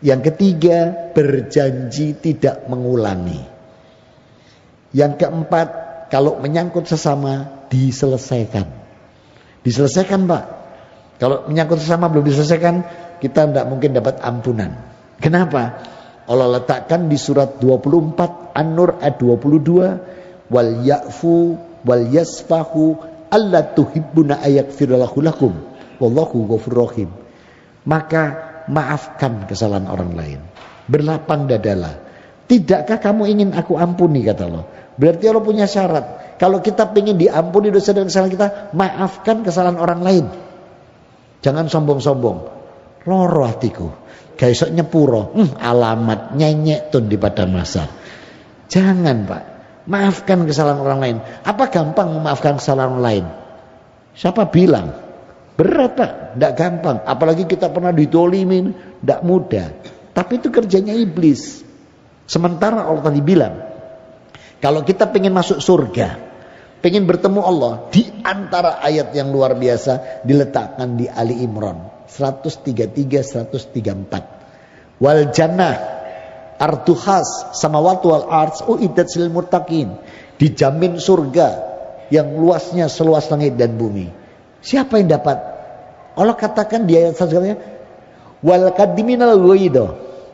Yang ketiga, berjanji tidak mengulangi. Yang keempat, kalau menyangkut sesama, diselesaikan. Diselesaikan, Pak. Kalau menyangkut sesama belum diselesaikan, kita tidak mungkin dapat ampunan. Kenapa? Allah letakkan di surat 24 An-Nur ayat 22, wal ya'fu wal yasfahu alla tuhibbuna ayaghfirallahu lakum wallahu ghafurur rahim. Maka maafkan kesalahan orang lain, berlapang dadalah. Tidakkah kamu ingin aku ampuni, kata Allah. Berarti Allah punya syarat. Kalau kita ingin diampuni dosa dan kesalahan kita, maafkan kesalahan orang lain. Jangan sombong-sombong. Loro hatiku, gaisok nyepuro, alamat nyenyek tun di pada masa. Jangan, Pak. Maafkan kesalahan orang lain. Apa gampang memaafkan kesalahan orang lain? Siapa bilang? Berat, Pak. Tidak gampang. Apalagi kita pernah ditolimin. Tidak mudah. Tapi itu kerjanya iblis. Sementara Allah tadi bilang, kalau kita pengen masuk surga, pengen bertemu Allah, di antara ayat yang luar biasa diletakkan di Ali Imran 133-134. Wal jannah arduhas samawati wal ards uiddat lil muttaqin. Dijamin surga yang luasnya seluas langit dan bumi. Siapa yang dapat? Allah katakan di ayat selanjutnya, wal qadiminal ghaidha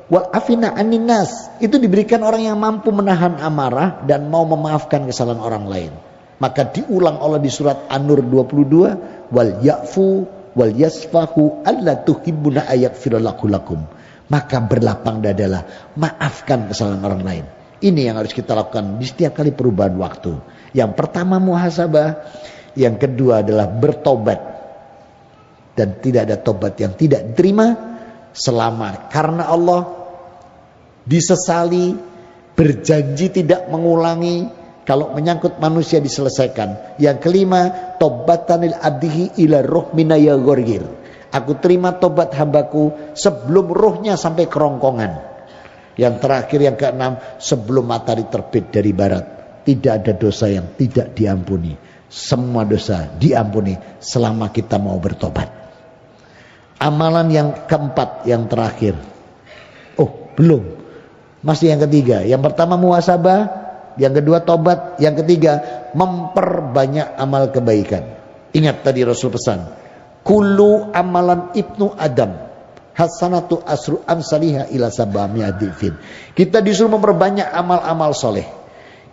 wal afina anin nas. Itu diberikan orang yang mampu menahan amarah dan mau memaafkan kesalahan orang lain. Maka diulang Allah di surat An-Nur 22, wal ya'fu wal yasfahu alla tuhibbuna ayaghfirallahu lakum. Maka berlapang dadalah, maafkan kesalahan orang lain. Ini yang harus kita lakukan di setiap kali perubahan waktu. Yang pertama muhasabah, yang kedua adalah bertobat. Dan tidak ada tobat yang tidak diterima selama karena Allah, disesali, berjanji tidak mengulangi, kalau menyangkut manusia diselesaikan. Yang kelima, tobatanil abdihi ila ruh minaya gorgir. Aku terima tobat hambaku sebelum ruhnya sampai kerongkongan. Yang terakhir, yang keenam, sebelum matahari terbit dari barat. Tidak ada dosa yang tidak diampuni. Semua dosa diampuni selama kita mau bertobat. Amalan yang keempat, yang terakhir. Oh, belum. Masih yang ketiga. Yang pertama muhasabah, yang kedua tobat, yang ketiga memperbanyak amal kebaikan. Ingat tadi Rasul pesan, kullu amalan ibnu Adam hasanatu asru amsalihha ila sab'ami'ati dzifin. Kita disuruh memperbanyak amal-amal soleh.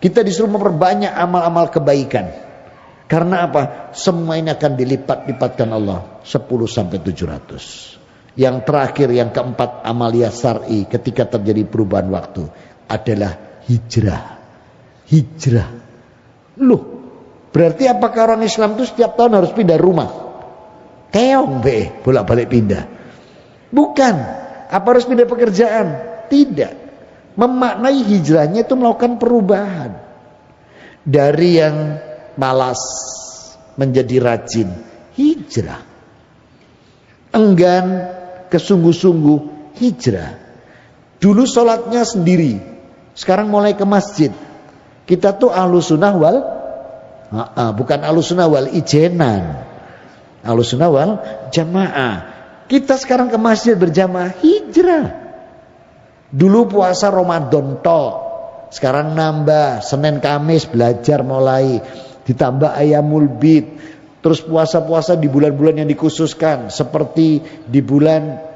Kita disuruh memperbanyak amal-amal kebaikan. Karena apa? Semua ini akan dilipat-lipatkan Allah 10 sampai 700. Yang terakhir, yang keempat, amalia syar'i ketika terjadi perubahan waktu adalah hijrah. Hijrah. Loh, berarti apakah orang Islam itu setiap tahun harus pindah rumah? Keong be, bolak-balik pindah. Bukan. Apa harus pindah pekerjaan? Tidak. Memaknai hijrahnya itu melakukan perubahan. Dari yang malas menjadi rajin. Hijrah. Enggan ke sungguh-sungguh. Hijrah. Dulu sholatnya sendiri. Sekarang mulai ke masjid. Kita tuh ahlus sunnah wal bukan ahlus sunnah wal ijenan. Ahlus sunnah wal jamaah. Kita sekarang ke masjid berjamaah. Hijrah. Dulu puasa Ramadan tok, sekarang nambah Senin Kamis belajar mulai, ditambah Ayamul Bid, terus puasa-puasa di bulan-bulan yang dikhususkan seperti di bulan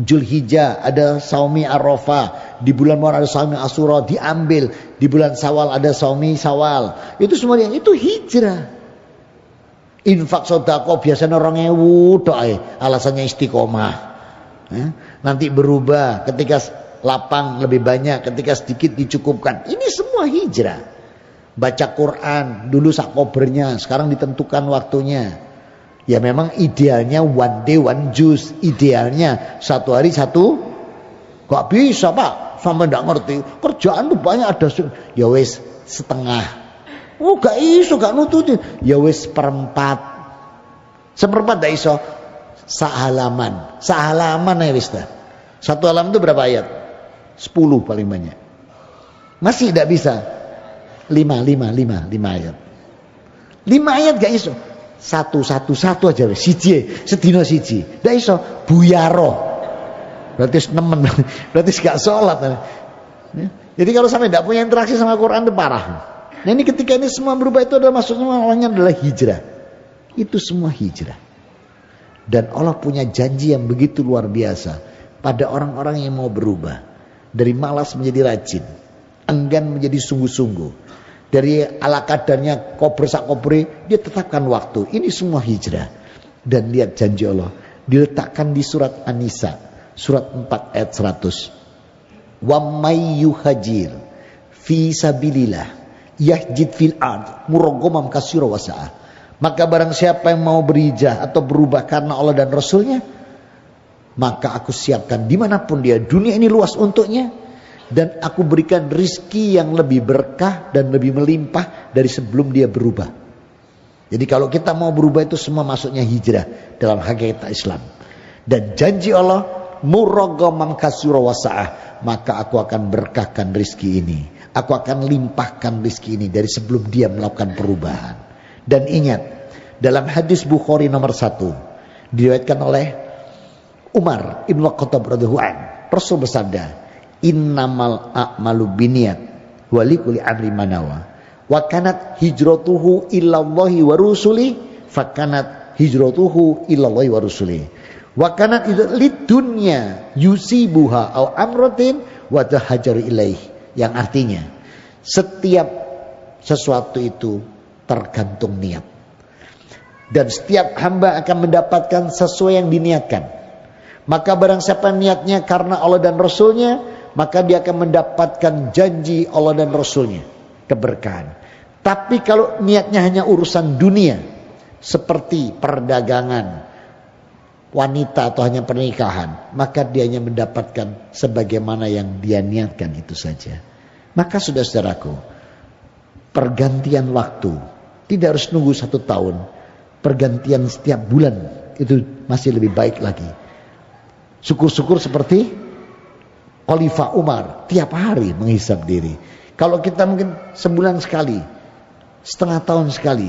Zulhijjah ada Saumi Arafah, di bulan Muharram ada Saumi Asyura diambil, di bulan Syawal ada Saumi Syawal. Itu semua yang itu hijrah. Infak sedekah biasanya 2.000 tok alasannya istiqomah. Nanti berubah ketika lapang lebih banyak, ketika sedikit dicukupkan. Ini semua hijrah. Baca Quran dulu sak kobernya, sekarang ditentukan waktunya. Ya memang idealnya one day one juz, idealnya 1 hari 1. Kok bisa Pak? Sampai ndak ngerti. Kerjaan tuh banyak ada. Ya wis setengah. Oh gak iso, gak nututin. Ya wis 1/4. 1/4 gak iso. Sahalaman. Sahalaman ya wis dah. 1 halaman itu berapa ayat? 10 paling banyak. Masih tidak bisa. 5 ayat. 5 ayat gak iso. 1 aja wis. Siji, sedina siji. Gak iso. Buyaro. Berarti nemen. Berarti gak sholat. Jadi kalau sampai tidak punya interaksi sama Quran itu parah. Nah ini ketika ini semua berubah itu adalah maksudnya awalnya adalah hijrah. Itu semua hijrah. Dan Allah punya janji yang begitu luar biasa pada orang-orang yang mau berubah. Dari malas menjadi rajin, enggan menjadi sungguh-sungguh. Dari ala kadarnya kober sak kobre, dia tetapkan waktu. Ini semua hijrah. Dan lihat janji Allah diletakkan di surat An-Nisa, surat 4 ayat 100. Wa may yuhajir fi sabilillah yahjid fil ard muraghamam katsira wasa'ah. Maka barang siapa yang mau berhijrah atau berubah karena Allah dan Rasulnya, maka aku siapkan dimanapun dia, dunia ini luas untuknya, dan aku berikan rizki yang lebih berkah dan lebih melimpah dari sebelum dia berubah. Jadi kalau kita mau berubah itu semua masuknya hijrah dalam hakikat Islam. Dan janji Allah muraghamam katsira wasa'ah, maka aku akan berkahkan rizki ini, aku akan limpahkan rizki ini dari sebelum dia melakukan perubahan. Dan ingat, dalam hadis Bukhari nomor 1 diriwayatkan oleh Umar Ibn Khattab radhiyallahu anhu, Rasul bersabda, innamal a'malu binniyat wa likulli amrin manawa wa kanat hijratuhu ilallahi wa rusuli fa kanat hijratuhu ilallahi wa rusuli wa kanat lidunya yusibuha au amratin wa tahajaru ilaih, yang artinya setiap sesuatu itu tergantung niat, dan setiap hamba akan mendapatkan sesuai yang diniatkan. Maka barang siapa niatnya karena Allah dan Rasulnya, maka dia akan mendapatkan janji Allah dan Rasulnya, keberkahan. Tapi kalau niatnya hanya urusan dunia, seperti perdagangan, wanita atau hanya pernikahan, maka dia hanya mendapatkan sebagaimana yang dia niatkan itu saja. Maka saudara-saudaraku, pergantian waktu tidak harus nunggu 1 tahun. Pergantian setiap bulan itu masih lebih baik lagi. Syukur-syukur seperti Khalifah Umar tiap hari menghisab diri. Kalau kita mungkin sebulan sekali, setengah tahun sekali,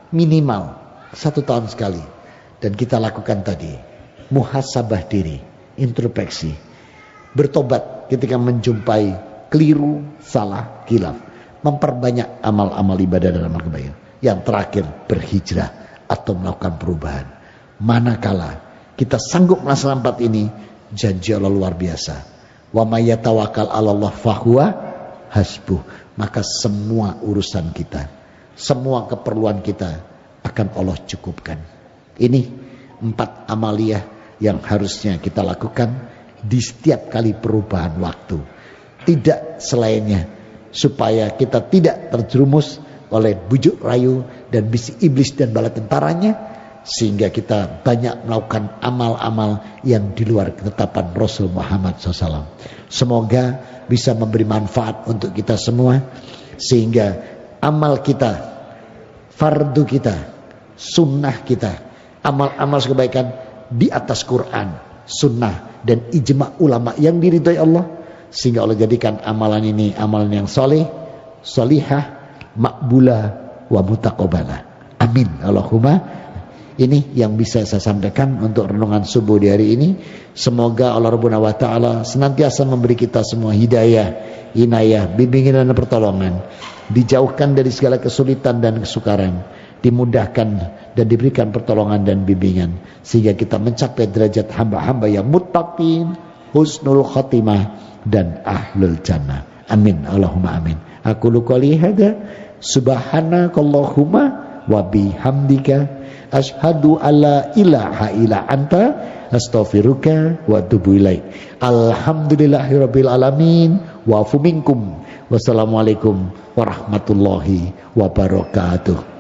minimal 1 tahun sekali. Dan kita lakukan tadi muhasabah diri, introspeksi, bertobat ketika menjumpai keliru, salah, khilaf, memperbanyak amal-amal ibadah dan amal kebaikan. Yang terakhir berhijrah atau melakukan perubahan. Manakala kita sanggup melaksanakan 4 ini, janji Allah luar biasa. Wa may yatawakkal 'alallah fahuwa hasbuh. Maka semua urusan kita, semua keperluan kita akan Allah cukupkan. Ini 4 amaliyah yang harusnya kita lakukan di setiap kali perubahan waktu. Tidak selainnya, supaya kita tidak terjerumus oleh bujuk rayu dan bisik iblis dan bala tentaranya, sehingga kita banyak melakukan amal-amal yang di luar ketetapan Rasul Muhammad SAW. Semoga bisa memberi manfaat untuk kita semua, sehingga amal kita, fardu kita, sunnah kita, amal-amal kebaikan di atas Quran, sunnah dan ijma' ulama yang diridhai Allah, sehingga Allah jadikan amalan ini amalan yang soleh, solihah, makbulah, wa mutaqabbalah. Amin. Allahumma. Ini yang bisa saya sampaikan untuk renungan subuh di hari ini. Semoga Allah Rabbuna wa ta'ala senantiasa memberi kita semua hidayah, inayah, bimbingan dan pertolongan, dijauhkan dari segala kesulitan dan kesukaran, dimudahkan dan diberikan pertolongan dan bimbingan, sehingga kita mencapai derajat hamba-hamba yang muttaqin, husnul khatimah, dan ahlul jannah. Amin. Allahumma amin. Aku qouli hadza, subhanakallahumma wa bihamdika, asyhadu alla ilaha illa anta, astaghfiruka wa atubu ilaik. Alhamdulillahirabbil alamin. Wa afu minkum. Wassalamualaikum warahmatullahi wabarakatuh.